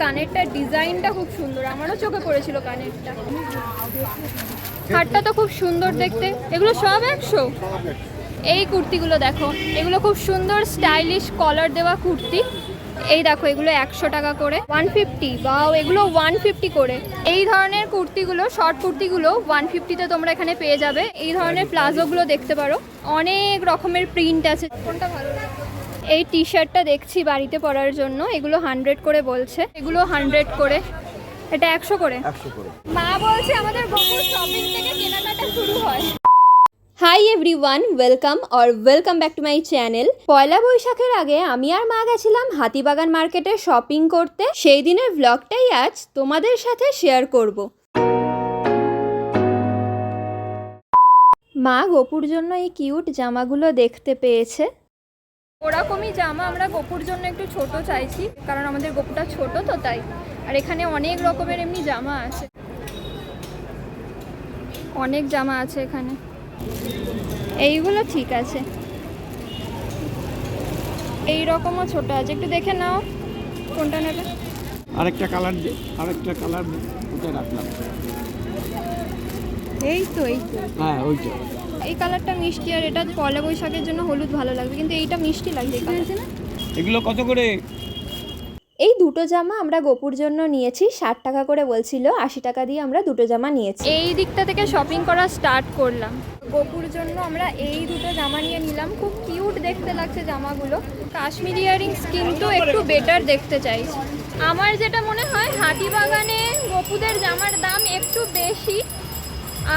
কানেরটার ডিজাইনটা খুব সুন্দর, আমারও চোখে পড়েছিল কানেরটা। হারটা তো খুব সুন্দর দেখতে। এগুলো সব 100? এই কুর্তিগুলো দেখো, এগুলো খুব সুন্দর স্টাইলিশ কলার দেওয়া কুর্তি। এই দেখো এগুলো 100 টাকা করে, 150। বাও, এগুলো 150 করে। এই ধরনের কুর্তিগুলো, শর্ট কুর্তিগুলো 150-তে তোমরা এখানে পেয়ে যাবে। এই ধরনের প্লাজোগুলো দেখতে পারো, অনেক রকমের প্রিন্ট আছে। কোনটা ভালো লাগে? এই টি শার্টটা দেখছি বাড়িতে পরার জন্য, এগুলো 100 করে বলছে, এগুলো 100 করে, এটা 100 করে। মা বলছে আমাদের গোপুর শপিং থেকে কেনাকাটা শুরু হয়। Hi everyone, welcome back to my channel. পয়লা বৈশাখের আগে আমি আর মা গেছিলাম হাতিবাগান মার্কেটে শপিং করতে। সেই দিনের ব্লগটাই আজ তোমাদের সাথে শেয়ার করব। মা গোপুর জন্য এই কিউট জামাগুলো দেখতে পেয়েছে। ওরকমই জামা আমরা গোপুর জন্য একটু ছোট চাইছি, কারণ আমাদের গোপুটা ছোট তো তাই। আর এখানে অনেক রকমের এমনি জামা আছে, অনেক জামা আছে এখানে। এইগুলো ঠিক আছে, এই রকমও ছোট আছে, একটু দেখে নাও কোনটা নেবে। আরেকটা কালার ওটা রাখলাম। এই তো হ্যাঁ ওইটা, এই কালারটা মিষ্টি, আর এটা পয়লা বৈশাখের জন্য হলুদ ভালো লাগবে, কিন্তু এইটা মিষ্টি লাগবে এই কালারটা না। এগুলো কত করে? এই দুটো জামা আমরা গোপুর জন্য নিয়েছি, 60 টাকা করে বলছিল, 80 টাকা দিয়ে আমরা দুটো জামা নিয়েছি। এই দিকটা থেকে শপিং করা স্টার্ট করলাম। গোপুর জন্য আমরা এই দুটো জামা নিয়ে নিলাম, খুব কিউট দেখতে লাগছে জামাগুলো। কাশ্মীরি ইয়ারিংস কিন্তু একটু বেটার দেখতে চাইছি। আমার যেটা মনে হয় হাতিবাগানে গোপুদের জামার দাম একটু বেশি,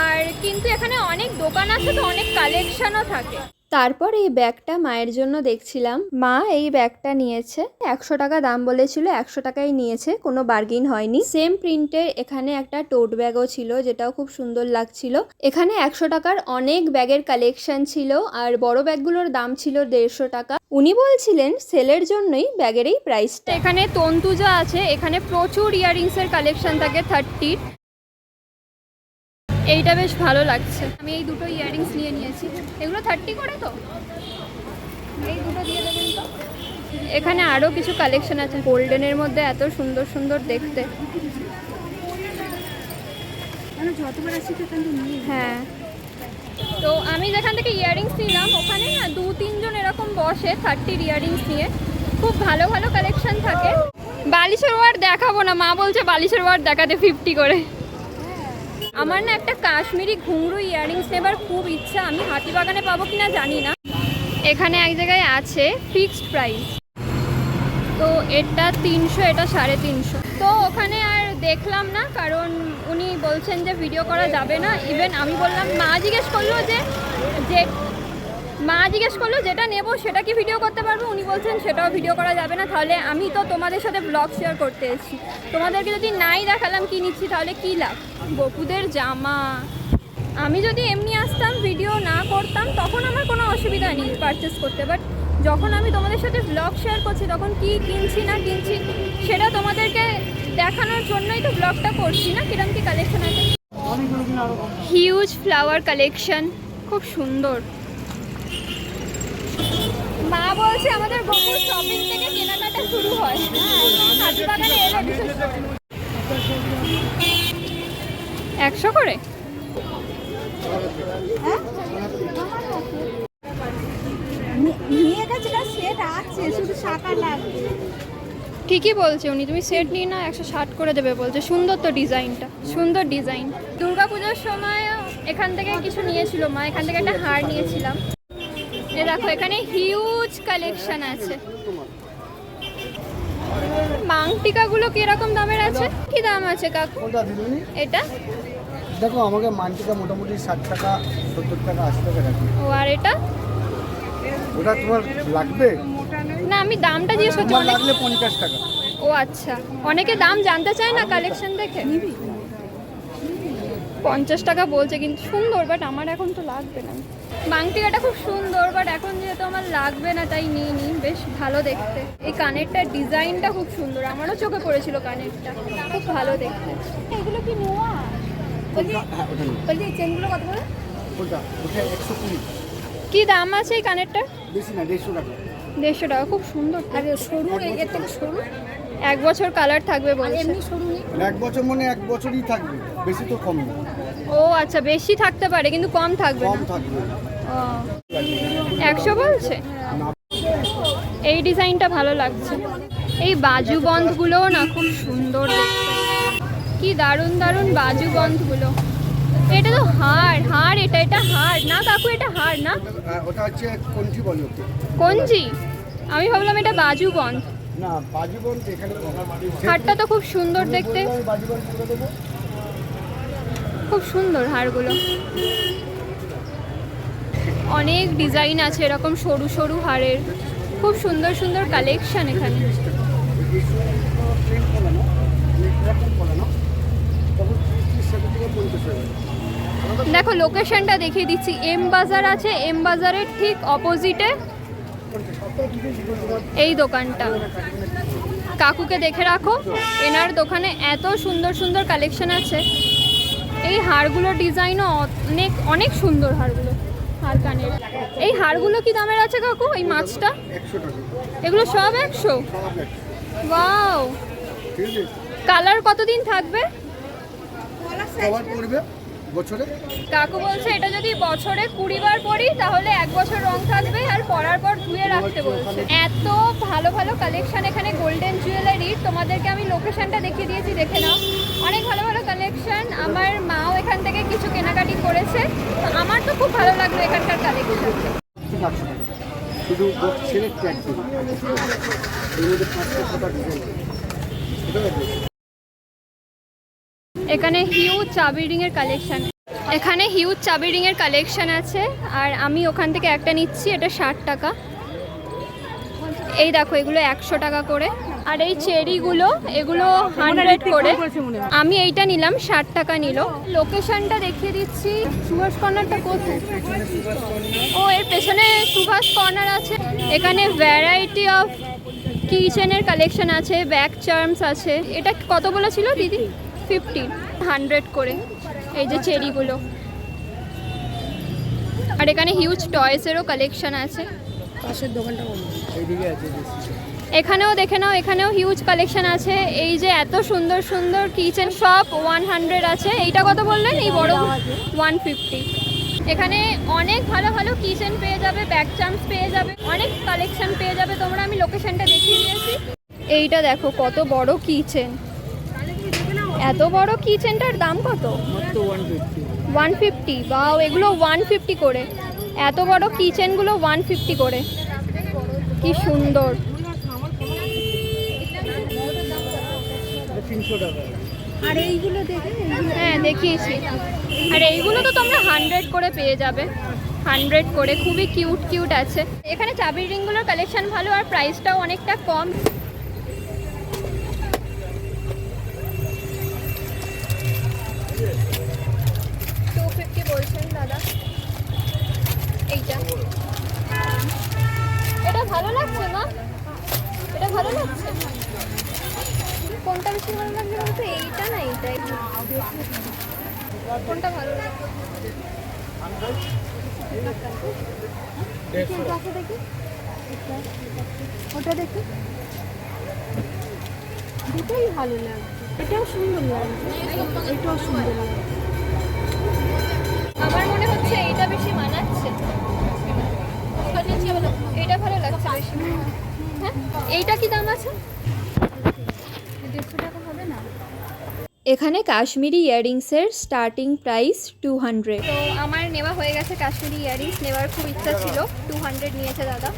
আর কিন্তু এখানে অনেক দোকান আছে তো অনেক কালেকশনও থাকে। তারপর এই ব্যাগটা মায়ের জন্য দেখছিলাম। মা এই ব্যাগটা নিয়েছে, 100 টাকা দাম বলেছিল, 100 টাকাই নিয়েছে, কোনো বার্গেন হয়নি। সেম প্রিন্টের এখানে একটা টোট ব্যাগও ছিল, যেটাও খুব সুন্দর লাগছিল। এখানে 100 টাকার অনেক ব্যাগের কালেকশন ছিল, আর বড় ব্যাগগুলোর দাম ছিল 150 টাকা। উনি বলছিলেন সেলের জন্যই ব্যাগের এই প্রাইসটা। এখানে তন্তুজা আছে, এখানে প্রচুর ইয়াররিংসের কালেকশন থাকে 30। এইটা বেশ ভালো লাগছে। আমি এই দুটো ইয়াররিংস নিয়ে নিয়েছি, এগুলো 30 করে তো, এই দুটো দিয়ে দেবেন তো। এখানে আরও কিছু কালেকশন আছে গোল্ডেনের মধ্যে, এত সুন্দর সুন্দর দেখতে। হ্যাঁ, তো আমি যেখান থেকে ইয়াররিংস নিলাম ওখানে না 2-3 জন এরকম বসে 30 ইয়াররিংস নিয়ে, খুব ভালো ভালো কালেকশন থাকে। বালিশের ওয়ার দেখাবো না, মা বলছে বালিশের ওয়ার দেখাতে 50 করে। আমার না একটা কাশ্মীরি ঘুঙরু ইয়াররিংস নেবার খুব ইচ্ছা, আমি হাতিবাগানে পাবো কিনা জানি না। এখানে এক জায়গায় আছে ফিক্সড প্রাইস, তো এটা 300, এটা 350। তো ওখানে আর দেখলাম না, কারণ উনি বলছেন যে ভিডিও করা যাবে না। ইভেন আমি বললাম, মা জিজ্ঞেস করলো যেটা নেব সেটা কি ভিডিও করতে পারবো, উনি বলছেন সেটাও ভিডিও করা যাবে না। তাহলে আমি তো তোমাদের সাথে ব্লগ শেয়ার করতে এসেছি, তোমাদেরকে যদি নাই দেখালাম কি নিচ্ছি তাহলে কী লাভ। গোপুদের জামা আমি যদি এমনি আসতাম ভিডিও না করতাম তখন আমার কোনো অসুবিধা নেই পারচেস করতে, বাট যখন আমি তোমাদের সাথে ব্লগ শেয়ার করছি তখন কি কিনছি না কিনছি সেটা তোমাদেরকে দেখানোর জন্যই তো ব্লগটা করছি না। কিরম কি কালেকশন আছে, হিউজ ফ্লাওয়ার কালেকশন, খুব সুন্দর। মা বলছে আমাদের গোপুর শপিং থেকে কেনাকাটা শুরু হয়। হাতিবাগানে এলে বিশেষ করে 100 করে। ঠিকই বলছে উনি, তুমি সেট নিয়ে না 160 করে দেবে বলছে। সুন্দর তো ডিজাইনটা, সুন্দর ডিজাইন। দুর্গাপূজার সময় এখান থেকে কিছু নিয়েছিল মা, এখান থেকে একটা হার নিয়েছিলাম। এ দেখো এখানে হিউজ কালেকশন আছে। মাংটিকাগুলো কিরকম দামের আছে, কি দাম আছে কাকু এটা? দেখো আমাকে মানটিকা মোটামুটি 60 টাকা 70 টাকা 80 টাকা রাখি। ও, আর এটা? ওটা তোমার লাগবে না, আমি দামটা জিজ্ঞেস করছি। তোমার লাগলে 50 টাকা। ও আচ্ছা, অনেকে দাম জানতে চায় না কালেকশন দেখে। 50 টাকা বলছে, কিন্তু সুন্দর, বাট আমার এখন তো লাগবে না। মাংটিকাটা খুব সুন্দর, বাট এখন যেহেতু আমার লাগবে না তাই নিয়ে নিই, বেশ ভালো দেখতে। এই কানেরটার ডিজাইনটা খুব সুন্দর, আমারও চোখে পড়েছিল কানেরটা, খুব ভালো দেখতে। এগুলো কি নোয়া? বলছি চেনগুলো কত করে? ওটা 120। কি দাম আছে এই কানেরটা? বেশি না, 150 টাকা। 150 টাকা, খুব সুন্দর। আরে সরু, এর থেকে সরু 1 বছর কালার থাকবে আর বলছে। এমনি সরু নেই। 1 বছর মানে 1 বছরই থাকবে, বেশি তো কম না, ও আচ্ছা, বেশি থাকতে পারে কিন্তু কম থাকবে কম না। থাকবে। ও 100 বলছে। না, এই ডিজাইনটা ভালো লাগছে। এই বাজু বন্ধগুলোও না খুব সুন্দর দেখতে, কি দারুণ দারুণ বাজু বন্ধগুলো। এটা তো হার হার, এটা হার না কাকু, এটা হার না, ওটা হচ্ছে কোনটি বলে ওকে? কঞ্জি। আমি ভাবলাম এটা বাজু বন্ধ। না, বাজিবন এখানে হারটা তো খুব সুন্দর দেখতে, বাজিবন করে দেবো। খুব সুন্দর হারগুলো। অনেক ডিজাইন আছে এরকম সরু সরু হারের, খুব সুন্দর সুন্দর কালেকশন এখানে। প্রিন্ট করে না, এরকম করে না, তখন 30-70 হয়ে যাবে। দেখো লোকেশনটা দেখিয়ে দিচ্ছি, এম বাজার আছে, এম বাজারের ঠিক অপোজিটে এই দোকানটা। কাকুকে দেখে রাখো, এনার দোকানে এত সুন্দর সুন্দর কালেকশন আছে। এই হারগুলোর ডিজাইনও অনেক অনেক সুন্দর, হারগুলো হার কানের। এই হারগুলো কি দামের আছে কাকু? এই মাছটা 100 টাকা এগুলো সব 100? সব 100। ওয়াও, ঠিক আছে, কালার কতদিন থাকবে? কভার করবে বছরে। কাকু বলছে এটা যদি বছরে 20 বার পরি তাহলে 1 বছর রং থাকবে, আর পরার পর ধুয়ে রাখতে বলছে। এত ভালো ভালো কালেকশন এখানে গোল্ডেন জুয়েলারির, তোমাদেরকে আমি লোকেশনটা দেখিয়ে দিয়েছি, দেখে নাও। অনেক ভালো ভালো কালেকশন। আমার মাও এখান থেকে কিছু কেনাকাটি করেছে, তো আমার তো খুব ভালো লাগলো এখানকার কালেকশন। ঠিক 800 টাকা, শুধু ছেলের ট্যাগ দেবে, এর মধ্যে 500 ডিজাইন। এটা দেখবে, এখানে হিউজ চাবি রিংয়ের কালেকশন, এখানে হিউজ চাবি রিংয়ের কালেকশন আছে। আর আমি ওখান থেকে একটা নিচ্ছি, এটা 60 টাকা। এই দেখো এগুলো 100 টাকা করে। আর এই চেরিগুলো এগুলো 100 করে। আমি এইটা নিলাম, 60 টাকা নিল। লোকেশনটা দেখিয়ে দিচ্ছি। সুভাষ কর্নারটা কোথায়? ও এর পেছনে সুভাষ কর্নার আছে। এখানে ভ্যারাইটি অফ কিচেনের কালেকশন আছে, ব্যাক চার্মস আছে। এটা কত বলেছিল দিদি? 50, 100 করে। এই যে চেরিগুলো। আর এখানে হিউজ টয়েসেরও কালেকশন আছে। পাশের দোকানটা বন্ধ। এইদিকে আছে। এখানেও দেখে নাও, এখানেও হিউজ কালেকশন আছে। এই যে এত সুন্দর সুন্দর কিচেন, সব 100 আছে। এইটা কত বললেন? এই বড় 150। এখানে অনেক ভালো ভালো কিচেন পেয়ে যাবে, ব্যাক চার্মস পেয়ে যাবে, অনেক কালেকশন পেয়ে যাবে তোমরা। আমি লোকেশনটা দেখিয়ে দিয়েছি। এইটা দেখো কত বড় কিচেন, এত বড় কিচেনটার দাম কত? মাত্র 150। 150। বাও, এগুলো 150 করে। এত বড় কিচেনগুলো 150 করে, কি সুন্দর। 300 টাকা। আর এইগুলো দেখে হ্যাঁ দেখিয়েছি। আর এইগুলো তো তোমরা 100 করে পেয়ে যাবে, 100 করে। খুবই কিউট কিউট আছে এখানে। চাবির রিংগুলোর কালেকশন ভালো, আর প্রাইসটাও অনেকটা কম। বলছেন দাদা এইটা, এটা ভালো লাগছে মা, এটা ভালো লাগছে। কোনটা বেশি ভালো লাগছে বলতো? এইটা না এইটাই? কোনটা ভালো লাগছে? দেখি ওটা দেখি, দুটোই ভালো লাগছে। এটাও সুন্দর লাগছে, এটাও সুন্দর লাগছে। আমার মনে হচ্ছে এইটা বেশি মানাচ্ছে। এইটা ভালো লাগছে বেশি। হ্যাঁ, এইটা কি দাম আছে? 150 টাকা হবে না? এখানে কাশ্মীরি ইয়াররিংসের স্টার্টিং প্রাইস 200। তো আমার নেওয়া হয়ে গেছে কাশ্মীরি ইয়াররিংস, নেওয়ার খুব ইচ্ছা ছিল। 200 নিয়েছে দাদা।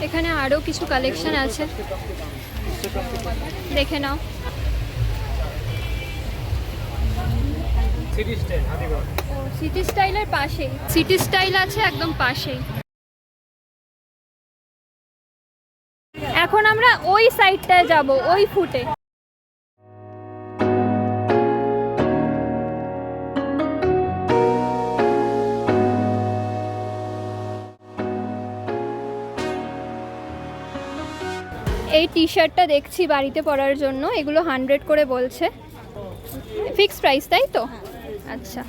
এখানে আরও কিছু কালেকশন আছে, দেখে নাও। সিটি স্টাইলের পাশেই, সিটি স্টাইল আছে একদম পাশেই। এখন আমরা ওই সাইডটায় যাব, ওই ফুটে। এই টি শার্টটা দেখছি বাড়িতে পরার জন্য, এগুলো 100 করে বলছে। ফিক্সড প্রাইস তাই তো? আচ্ছা,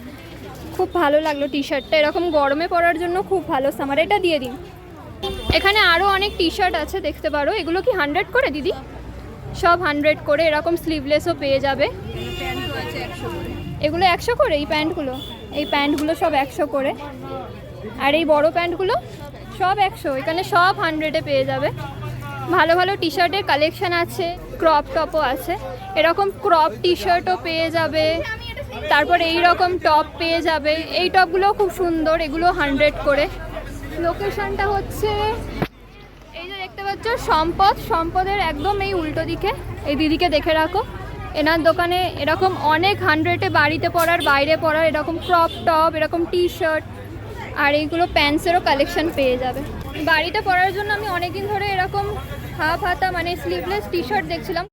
খুব ভালো লাগলো টি শার্টটা, এরকম গরমে পরার জন্য খুব ভালো। সামার এটা দিয়ে দিন। এখানে আরও অনেক টি শার্ট আছে, দেখতে পারো। এগুলো কি 100 করে দিদি? সব 100 করে। এরকম স্লিভলেসও পেয়ে যাবে। এগুলো 100 করে এই প্যান্টগুলো সব 100 করে। আর এই বড় প্যান্টগুলো সব 100। এখানে সব 100-এ পেয়ে যাবে। ভালো ভালো টি শার্টের কালেকশন আছে, ক্রপ টপও আছে। এরকম ক্রপ টি শার্টও পেয়ে যাবে, তারপর এই রকম টপ পেয়ে যাবে। এই টপগুলো খুব সুন্দর, এগুলো 100 করে। লোকেশনটা হচ্ছে এই যে দেখতে পাচ্ছ সম্পদের একদম এই উল্টো দিকে। এই দিদিকে দেখে রাখো, এনার দোকানে এরকম অনেক 100-এ বাড়িতে পরার বাইরে পরার এরকম ক্রপ টপ, এরকম টি শার্ট আর এইগুলো প্যান্টসেরও কালেকশন পেয়ে যাবে। বাড়িতে পরার জন্য আমি অনেকদিন ধরে এরকম হাফ হাতা মানে স্লিভলেস টি শার্ট দেখছিলাম।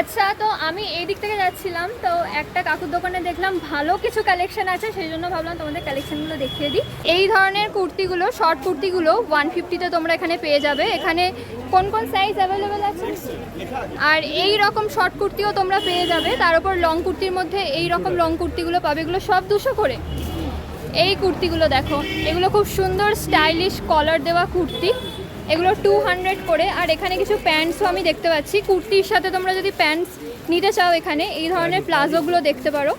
আচ্ছা, তো আমি এই দিক থেকে যাচ্ছিলাম, তো একটা কাকুর দোকানে দেখলাম ভালো কিছু কালেকশন আছে, সেই জন্য ভাবলাম তোমাদের কালেকশনগুলো দেখিয়ে দিই। এই ধরনের কুর্তিগুলো, শর্ট কুর্তিগুলো 150-তে তোমরা এখানে পেয়ে যাবে। এখানে কোন কোন সাইজ অ্যাভেলেবেল আছে। আর এই রকম শর্ট কুর্তিও তোমরা পেয়ে যাবে। তার উপর লং কুর্তির মধ্যে এই রকম লং কুর্তিগুলো পাবে, এগুলো সব 200 করে। এই কুর্তিগুলো দেখো, এগুলো খুব সুন্দর স্টাইলিশ কলার দেওয়া কুর্তি, এগুলো 200 করে। আর এখানে কিছু প্যান্টসও আমি দেখতে পাচ্ছি। কুর্তির সাথে তোমরা যদি প্যান্টস নিতে চাও এখানে এই ধরনের প্লাজোগুলো দেখতে পারো,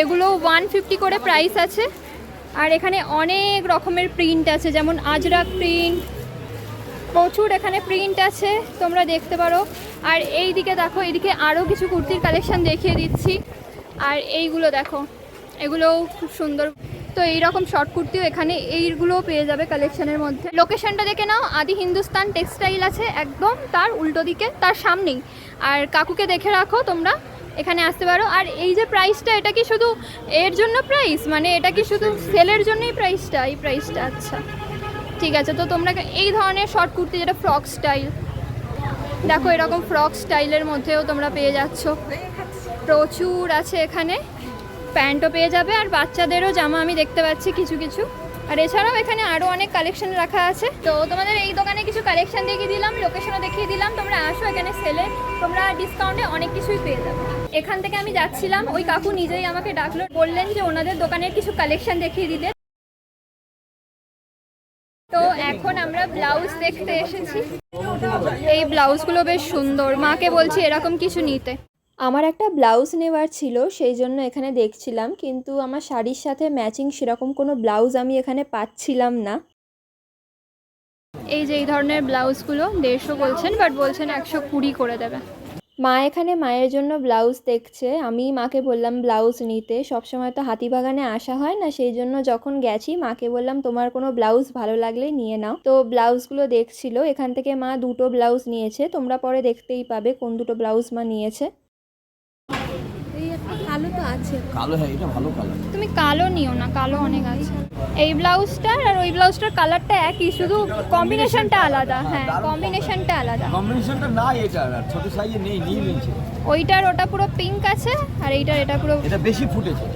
এগুলো 150 করে প্রাইস আছে। আর এখানে অনেক রকমের প্রিন্ট আছে, যেমন আজরাক প্রিন্ট, প্রচুর এখানে প্রিন্ট আছে, তোমরা দেখতে পারো। আর এই দিকে দেখো, এইদিকে আরও কিছু কুর্তির কালেকশন দেখিয়ে দিচ্ছি। আর এইগুলো দেখো, এগুলোও খুব সুন্দর। তো এইরকম শর্ট কুর্তিও এখানে এইগুলোও পেয়ে যাবে কালেকশনের মধ্যে। লোকেশনটা দেখে নাও, আদি হিন্দুস্তান টেক্সটাইল আছে একদম তার উল্টো দিকে, তার সামনেই। আর কাকুকে দেখে রাখো, তোমরা এখানে আসতে পারো। আর এই যে প্রাইসটা, এটা কি শুধু এর জন্য প্রাইস, মানে এটা কি শুধু সেলের জন্যই প্রাইসটা? এই প্রাইসটা আচ্ছা ঠিক আছে। তো তোমরা এই ধরনের শর্ট কুর্তি, যেটা ফ্রক স্টাইল, দেখো এরকম ফ্রক স্টাইলের মধ্যেও তোমরা পেয়ে যাচ্ছ, প্রচুর আছে এখানে। প্যান্টও পেয়ে যাবে, আর বাচ্চাদেরও জামা আমি দেখতে পাচ্ছি কিছু কিছু। আর এছাড়াও এখানে আরও অনেক কালেকশন রাখা আছে। তো তোমাদের এই দোকানে কিছু কালেকশন দেখিয়ে দিলাম, লোকেশনও দেখিয়ে দিলাম। তোমরা আসো, এখানে সেলে তোমরা ডিসকাউন্টে অনেক কিছুই পেয়ে যাবে। এখান থেকে আমি যাচ্ছিলাম, ওই কাকু নিজেই আমাকে ডাকলো, বললেন যে ওনাদের দোকানের কিছু কালেকশন দেখিয়ে দিতে। তো এখন আমরা ব্লাউজ দেখতে এসেছি। এই ব্লাউজগুলো বেশ সুন্দর, মাকে বলছি এরকম কিছু নিতে। আমার একটা ব্লাউজ নেওয়ার ছিল, সেই জন্য এখানে দেখছিলাম, কিন্তু আমার শাড়ির সাথে ম্যাচিং সেরকম কোনো ব্লাউজ আমি এখানে পাচ্ছিলাম না। এই যে এই ধরনের ব্লাউজগুলো 150 বলছেন, বাট বলছেন 120 করে দেবে। মা এখানে মায়ের জন্য ব্লাউজ দেখছে, আমি মাকে বললাম ব্লাউজ নিতে। সবসময় তো হাতিবাগানে আসা হয় না, সেই জন্য যখন গেছি মাকে বললাম তোমার কোনো ব্লাউজ ভালো লাগলে নিয়ে নাও। তো ব্লাউজগুলো দেখছিল, এখান থেকে মা 2টো ব্লাউজ নিয়েছে, তোমরা পরে দেখতেই পাবে কোন 2টো ব্লাউজ মা নিয়েছে। এই একটা কালো তো আছে, কালো, হ্যাঁ এটা ভালো কালার। তুমি কালো নিও না, কালো অনেক আছে। এই ব্লাউজটার আর ওই ব্লাউজটার কালারটা একই, শুধু কম্বিনেশনটা আলাদা। হ্যাঁ, কম্বিনেশনটা আলাদা। কম্বিনেশনটা না, এটা ছোট সাইজে নেই, নিয়ে নিয়েছে। ওইটার ওটা পুরো পিঙ্ক আছে, আর এইটার এটা পুরো। এটা বেশি ফুটেছে।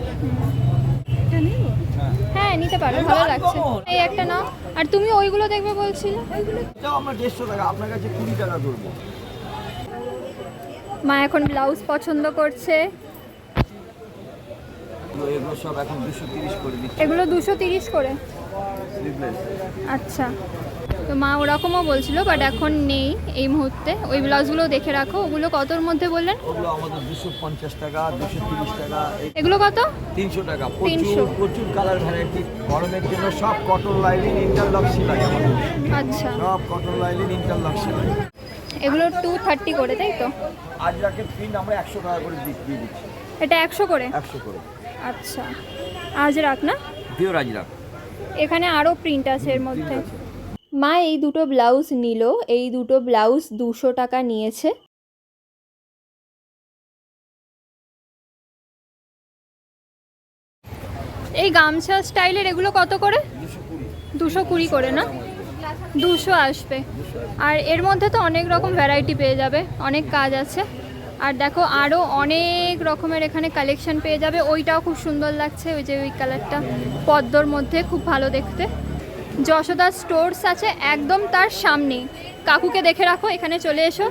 এটা নেব। হ্যাঁ নিতে পারো, ভালো লাগছে। এই একটা নাও। আর তুমি ওইগুলো দেখবে বলছিলে? এটাও আমরা 150 টাকা, আপনার কাছে 20 টাকা ধরবো। মা এখন ব্লাউজ পছন্দ করছে। এগুলো সব এখন 230 করে দিচ্ছে। এগুলো 230 করে। স্লিভলেস। আচ্ছা, তো মা ওরকমও বলছিল, বাট এখন নেই এই মুহূর্তে। ওই ব্লাউজগুলো দেখে রাখো। ওগুলো কতর মধ্যে বললেন? ওগুলো আমাদের 250 টাকা, 230 টাকা। এগুলো কত? 300 টাকা। 300। প্রচুর কালার ভ্যারাইটি। গরমের জন্য সব কটন লাইনিং ইন্টারলক সেলাই আমাদের। আচ্ছা, সব কটন লাইনিং ইন্টারলক সেলাই। এগুলো 230 করে, তাই তো? আজরাকের প্রিন্ট আমরা 100 টাকা করে দিয়ে দিচ্ছি। এটা 100 করে? 100 করে। আচ্ছা, আজরাক না? পিওর আজরাক। এখানে আরও প্রিন্ট আছে এর মধ্যে। মা এই 2টো ব্লাউজ নিল, এই 2টো ব্লাউজ 200 টাকা নিয়েছে। এই গামছা স্টাইলের এগুলো কত করে? 220 করে না? 200 আসবে। আর এর মধ্যে তো অনেক রকম ভ্যারাইটি পেয়ে যাবে, অনেক কাজ আছে। আর দেখো আরও অনেক রকমের এখানে কালেকশন পেয়ে যাবে। ওইটাও খুব সুন্দর লাগছে, ওই যে ওই কালারটা পদ্মর মধ্যে, খুব ভালো দেখতে। যশোদা স্টোর্স আছে একদম তার সামনে, কাকুকে দেখে রাখো, এখানে চলে এসো।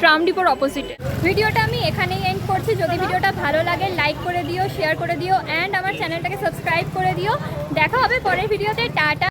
ট্রাম ডিপোর অপোজিটে। ভিডিওটা আমি এখানেই এন্ড করছি। যদি ভিডিওটা ভালো লাগে লাইক করে দিও, শেয়ার করে দিও, অ্যান্ড আমার চ্যানেলটাকে সাবস্ক্রাইব করে দিও। দেখা হবে পরের ভিডিওতে। টাটা।